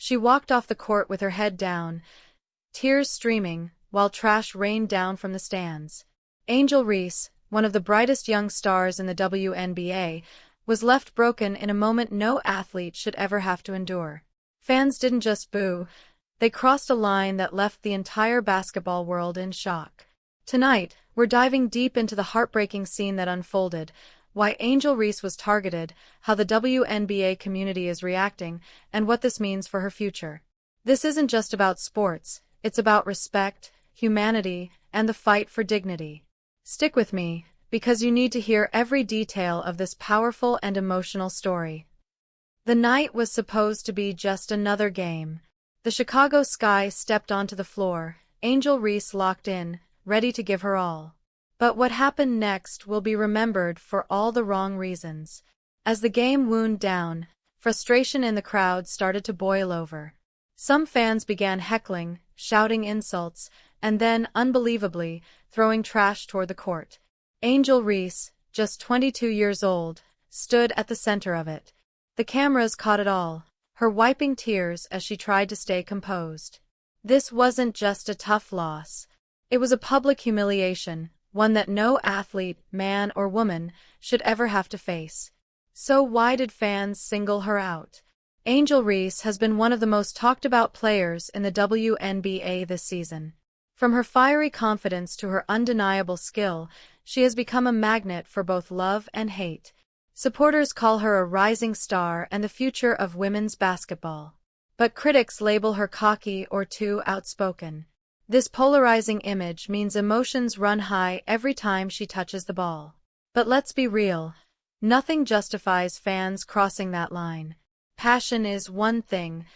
She walked off the court with her head down, tears streaming, while trash rained down from the stands. Angel Reese, one of the brightest young stars in the WNBA, was left broken in a moment no athlete should ever have to endure. Fans didn't just boo, they crossed a line that left the entire basketball world in shock. Tonight, we're diving deep into the heartbreaking scene that unfolded, why Angel Reese was targeted, how the WNBA community is reacting, and what this means for her future. This isn't just about sports, it's about respect, humanity, and the fight for dignity. Stick with me, because you need to hear every detail of this powerful and emotional story. The night was supposed to be just another game. The Chicago Sky stepped onto the floor, Angel Reese locked in, ready to give her all. But what happened next will be remembered for all the wrong reasons. As the game wound down, frustration in the crowd started to boil over. Some fans began heckling, shouting insults, and then, unbelievably, throwing trash toward the court. Angel Reese, just 22 years old, stood at the center of it. The cameras caught it all, her wiping tears as she tried to stay composed. This wasn't just a tough loss. It was a public humiliation, one that no athlete, man or woman, should ever have to face. So why did fans single her out? Angel Reese has been one of the most talked-about players in the WNBA this season. From her fiery confidence to her undeniable skill, she has become a magnet for both love and hate. Supporters call her a rising star and the future of women's basketball. But critics label her cocky or too outspoken. This polarizing image means emotions run high every time she touches the ball. But let's be real. Nothing justifies fans crossing that line. Passion is one thing,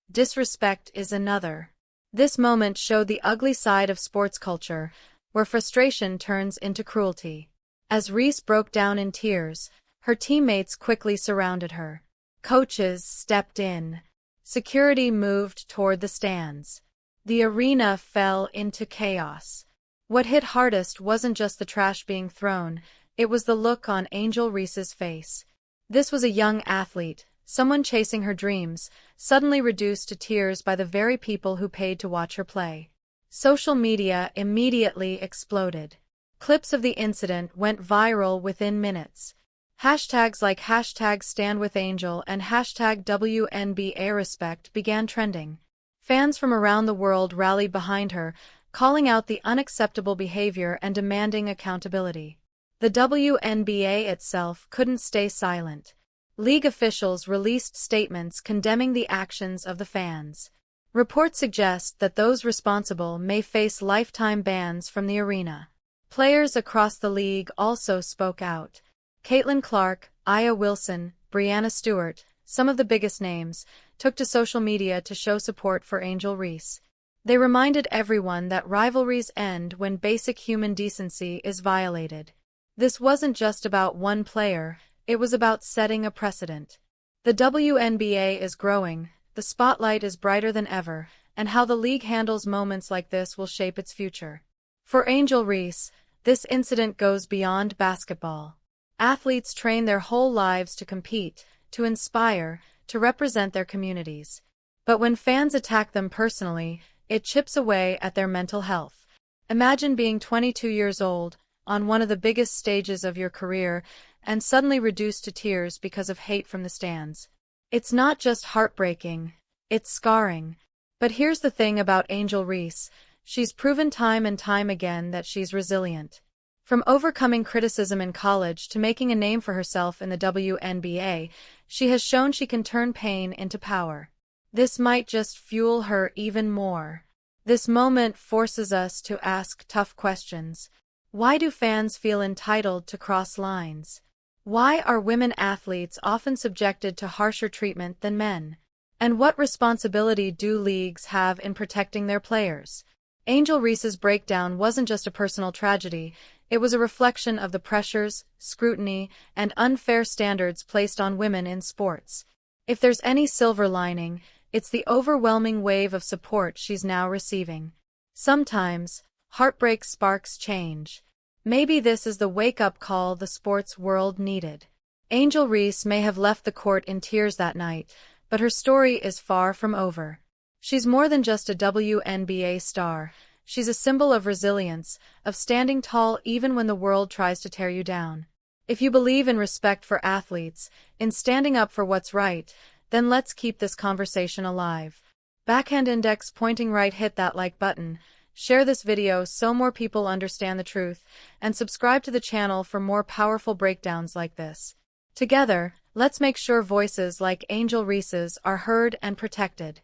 disrespect is another. This moment showed the ugly side of sports culture, where frustration turns into cruelty. As Reese broke down in tears, her teammates quickly surrounded her. Coaches stepped in. Security moved toward the stands. The arena fell into chaos. What hit hardest wasn't just the trash being thrown, it was the look on Angel Reese's face. This was a young athlete, someone chasing her dreams, suddenly reduced to tears by the very people who paid to watch her play. Social media immediately exploded. Clips of the incident went viral within minutes. Hashtags like #StandWithAngel and #WNBARespect began trending. Fans from around the world rallied behind her, calling out the unacceptable behavior and demanding accountability. The WNBA itself couldn't stay silent. League officials released statements condemning the actions of the fans. Reports suggest that those responsible may face lifetime bans from the arena. Players across the league also spoke out. Caitlin Clark, Aya Wilson, Breanna Stewart, some of the biggest names, took to social media to show support for Angel Reese. They reminded everyone that rivalries end when basic human decency is violated. This wasn't just about one player, it was about setting a precedent. The WNBA is growing, the spotlight is brighter than ever, and how the league handles moments like this will shape its future. For Angel Reese, this incident goes beyond basketball. Athletes train their whole lives to compete, to inspire, to represent their communities. But when fans attack them personally, it chips away at their mental health. Imagine being 22 years old, on one of the biggest stages of your career, and suddenly reduced to tears because of hate from the stands. It's not just heartbreaking, it's scarring. But here's the thing about Angel Reese, she's proven time and time again that she's resilient. From overcoming criticism in college to making a name for herself in the WNBA, she has shown she can turn pain into power. This might just fuel her even more. This moment forces us to ask tough questions. Why do fans feel entitled to cross lines? Why are women athletes often subjected to harsher treatment than men? And what responsibility do leagues have in protecting their players? Angel Reese's breakdown wasn't just a personal tragedy, it was a reflection of the pressures, scrutiny, and unfair standards placed on women in sports. If there's any silver lining, it's the overwhelming wave of support she's now receiving. Sometimes, heartbreak sparks change. Maybe this is the wake-up call the sports world needed. Angel Reese may have left the court in tears that night, But her story is far from over. She's more than just a WNBA star. She's a symbol of resilience, of standing tall even when the world tries to tear you down. If you believe in respect for athletes, in standing up for what's right, then let's keep this conversation alive. Backhand index pointing right, hit that like button, share this video so more people understand the truth, and subscribe to the channel for more powerful breakdowns like this. Together, let's make sure voices like Angel Reese's are heard and protected.